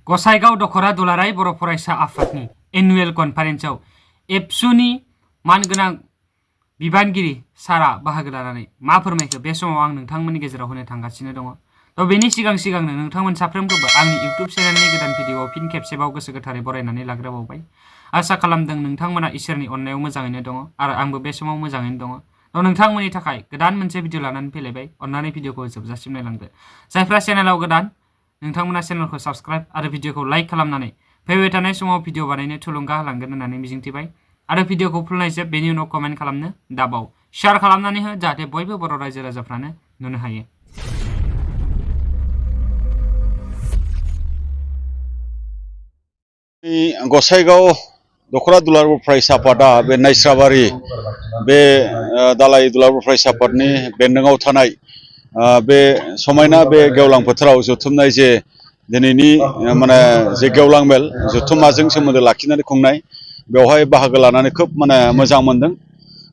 गसाइगाव दखरा दुलाराय बर' फरायसा आफादनि एनुवेल कनफारेन्सआव एबसुनि मानगोनां बिबानगिरि सारा बाहागो लानानै मा फोरमायखो बे समाव आं नोंथांमोननि गेजेराव होनो थांगासिनो दङ। बेनि सिगांनो नोंथांमोन साफ्रोमखौबो आंनि इउट्युब चेनेलनि गोदान भिडिअआव फिन खेबसेबाव गोसो गोथारै बरायनानै लाग्रोबावबाय। आसा खालामदों नोंथांमोना इसोरनि अननायाव मोजाङैनो दङ आरो आंबो बे समाव मोजाङैनो दङ। नोंथांमोननि थाखाय गोदान मोनसे भिडिअ लानानै फैलायबाय। अन्नानै भिडिअखौ जोबजासिम नायलांदो। जायफ्रा चेनेलाव गोदान नोंथांमोना चेनेलखौ साबस्क्राइब आरो भिडिअखौ लाइक खालामनानै फैबाय थानाय समाव भिडिअ बानायनो थुलुंगा होलांगोन होननानै मिजिंथिबाय आरो भिडिअखौ फुलनायजोब बेनि उनाव कमेन्ट खालामनो दाबाव शेयार खालामनानै हो जाहाथे बयबो बर' रायजो राजाफ्रानो नुनो हायो। गसाइगाव दखरा दुलाराय फरायसा आफादा बे नायस्राबारि बे दालाय दुलाराय फरायसा आफादनि बेन्दोङाव थानाय बे समायना बे गेवलां फोथाराव जथुमनाय जे दिनैनि माने जे गेवलां मेल जथुम्माजों सोमोन्दो लाखिनानै खुंनाय बेवहाय बाहागो लानानै खोब मोजां मोनदों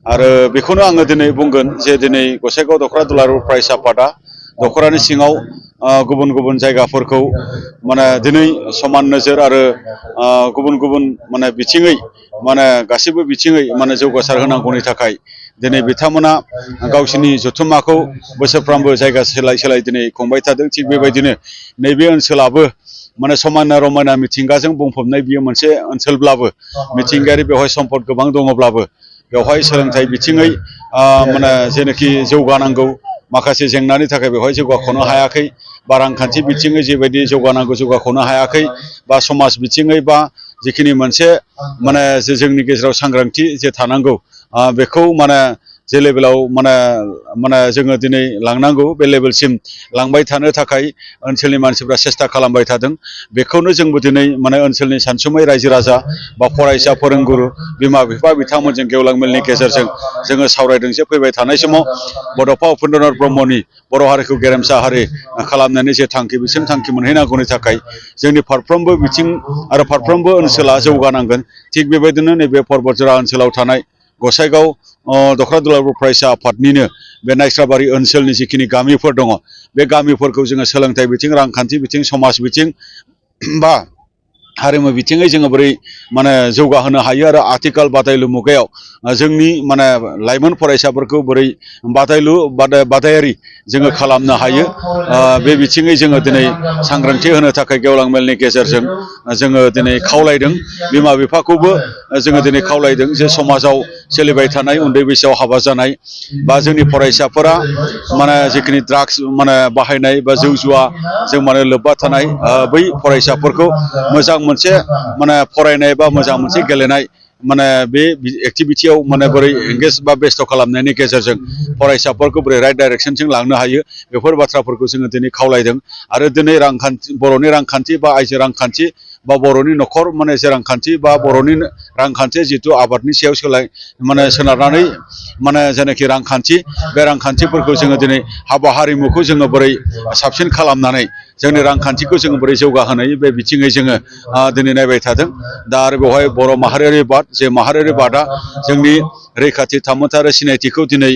आरो बेखौनो आङो दिनै बुंगोन जे दिनै गसाइगाव दखरा दुलाराय फरायसा आफादा दखरानि सिङाव गुबुन गुबुन जायगाफोरखौ दिनै समान नोजोर आरो गुबुन बिथिङै गासिबो बिथिङै जौगासार होनांगौनि थाखाय दिनै बिथांमोना गावसिनि जथुम्माखौ बोसोरफ्रोमबो जायगा सोलाय दिनै खुंबाय थादों। थिग बेबायदिनो नैबे ओनसोलाबो समायना रमायना मिथिंगाजों बुंफबनाय बियो मोनसे ओनसोलब्लाबो मिथिंगायारि बेवहाय सम्पद गोबां दङब्लाबो बेवहाय सोलोंथाइ बिथिङै जेनाखि जौगानांगौ माखासे जेंनानि थाखाय बेवहाय जौगाख'नो हायाखै बा रांखान्थि बिथिङै जेबायदि जौगानांगौ जौगाख'नो हायाखै बा समाज बिथिङै बा जिखिनि मोनसे जे जोंनि गेजेराव सांग्रांथि जे थानांगौ बेखौ जे लेभेलाव जोङो दिनै लांनांगौ बे लेभेलसिम लांबाय थानो थाखाय ओनसोलनि मानसिफ्रा सेस्था खालामबाय थादों। बेखौनो जोंबो दिनै ओनसोलनि सानसुमै रायजो राजा बा फरायसा फोरोंगुरु बिमा बिफा बिथांमोनजों गेवलां मेलनि गेजेरजों जोङो सावरायदों जे फैबाय थानाय समाव बड'फा उपेन्द्रनाथ ब्रह्मनि बर' हारिखौ गेरेमसा हारि खालामनायनि जे थांखि बिसिम थांखि मोनहैनांगौनि थाखाय जोंनि फारफ्रोमबो बिथिं आरो फारफ्रोमबो ओनसोला जौगानांगोन। थिग बेबायदिनो नैबे पर्बतजरा ओनसोलाव थानाय गसाइगाव दखरा दुलाराय फरायसा आफादनिनो बे नायस्राबारि ओनसोलनि जिखिनि गामिफोर दङ बे गामिफोरखौ जोङो सोलोंथाइ बिथिं रांखान्थि बिथिं समाज बिथिं बा हारिमु बिथिङै जोङो बोरै जौगाहोनो हायो आरो आथिखाल बादायलु मुगायाव जोंनि लाइमोन फरायसाफोरखौ बोरै बादायारि जोङो खालामनो हायो बे बिथिङै जोङो दिनै सांग्रांथि होनो थाखाय गेवलां मेलनि गेजेरजों जोङो दिनै खावलायदों। बिमा बिफाखौबो जोङो दिनै खावलायदों जे समाजाव सोलिबाय थानाय उन्दै बैसोआव हाबा जानाय बा जोंनि फरायसाफोरा जिखिनि ड्राग्स बाहायनाय बा जौ जुवा जों लोब्बा थानाय बै फरायसाफोरखौ मोजां मोनसे फरायनाय बा मोजां मोनसे गेलेनाय बे एक्टिभिटियाव बोरै एंगेज बा बेस्थ' खालामनायनि गेजेरजों फरायसाफोरखौ बोरै राइट डाइरेक्सनजों लांनो हायो बेफोर बाथ्राफोरखौ जोङो दिनै खावलायदों। आरो दिनै बर'नि रांखान्थि बा आइजो रांखान्थि बा बर'नि न'खर जे रांखान्थि बा बर'नि रांखान्थि जिथु आबादनि सायाव सोनारनानै जेनाखि रांखान्थि बे रांखान्थिफोरखौ जोङो दिनै हाबा हारिमुखौ जोङो बोरै साबसिन खालामनानै जोंनि रांखान्थिखौ जोङो बोरै जौगाहोनाय बे बिथिङै जोङो दिनै नायबाय थादों। दा आरो बेवहाय बर' माहारियारि बाद जे माहारियारि बादआ जोंनि रैखाथि थामोन्था आरो सिनायथिखौ दिनै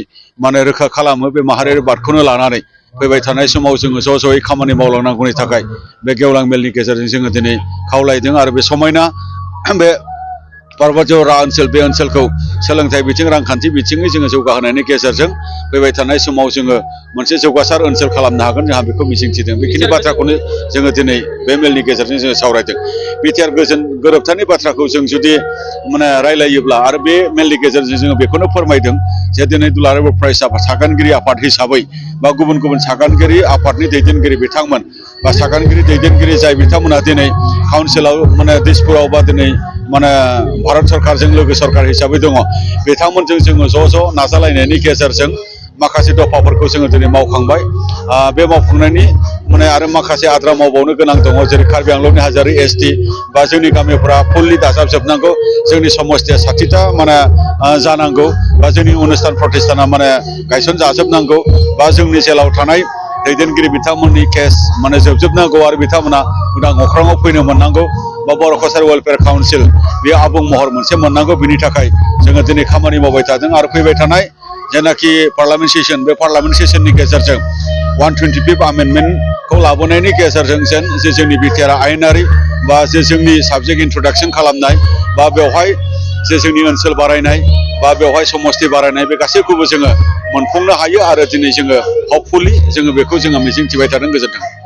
रोखा खालामो। बे माहारियारि बादखौनो लानानै फैबाय थानाय समाव जोङो ज' ज'यै खामानि मावलांनांगौनि थाखाय बे गेवलां मेलनि गेजेरजों जोङो दिनै खावलायदों। आरो बे समायना बे पर्बतजरा ओनसोल बे ओनसोलखौ सोलोंथाइ बिथिं रांखान्थि बिथिङै जोङो जौगाहोनायनि गेजेरजों फैबाय थानाय समाव जोङो मोनसे जौगासार ओनसोल खालामनो हागोन जोंहा बेखौ मिजिंथिदों। बेखिनि बाथ्राखौनो जोङो दिनै बे मेलनि गेजेरजों जोङो सावरायदों। बिटिआर गोरोबथानि बाथ्राखौ जों जुदि रायलायोब्ला आरो बे मेलनि गेजेरजों जोङो बेखौनो फोरमायदों जे दिनै दुलाराय बर' फरायसा सागानगिरि आफाद हिसाबै बा गुबुन गुबुन सागानगिरि आफादनि दैदेनगिरि बिथांमोन बा सागानगिरि दैदेनगिरि जाय बिथांमोना दिनै काउन्सिलाव दिसपुराव बा दिनै भारत सरकारजों लोगो सरकार हिसाबै दङ बिथांमोनजों जोङो ज' ज' नाजालायनायनि गेजेरजों माखासे दफाफोरखौ जोङो दिनै मावखांबाय। बे मावखांनायनि आरो माखासे आद्रा मावबावनो गोनां दङ जेरै कार्बि आंलंनि हाजारि एसटि बा जोंनि गामिफोरा फुललि दाजाबजोबनांगौ जोंनि समस्थिया 60टा जानांगौ बा जोंनि अनुस्थान प्रतिष्ठाना गायसन जाजोबनांगौ बा जोंनि जेलाव थानाय दैदेनगिरि बिथांमोननि केस जोबजोबनांगौ आरो बिथांमोना उदां अख्राङाव फैनो मोननांगौ बा बर' कसारि वेलफेयार काउन्सिल बेयो आबुं महर मोनसे मोननांगौ। बिनि थाखाय जोङो दिनै खामानि मावबाय थादों आरो फैबाय थानाय जेनाखि पार्लामेन्ट सेसन बे पार्लामेन्ट सेसननि गेजेरजों 125 आमेन्डमेन्टखौ लाबोनायनि गेजेरजों जे जोंनि बिटिआर आयेनारि बा जे जोंनि साबजेक्ट इन्ट्रडाक्सन खालामनाय बा बेवहाय जे जोंनि ओनसोल बारायनाय बा बेवहाय समस्ति बारायनाय बे गासैखौबो जोङो मोनफुंनो हायो आरो दिनै जोङो हपफुलि जोङो बेखौ जोङो मिजिंथिबाय थादों। गोजोन्थों।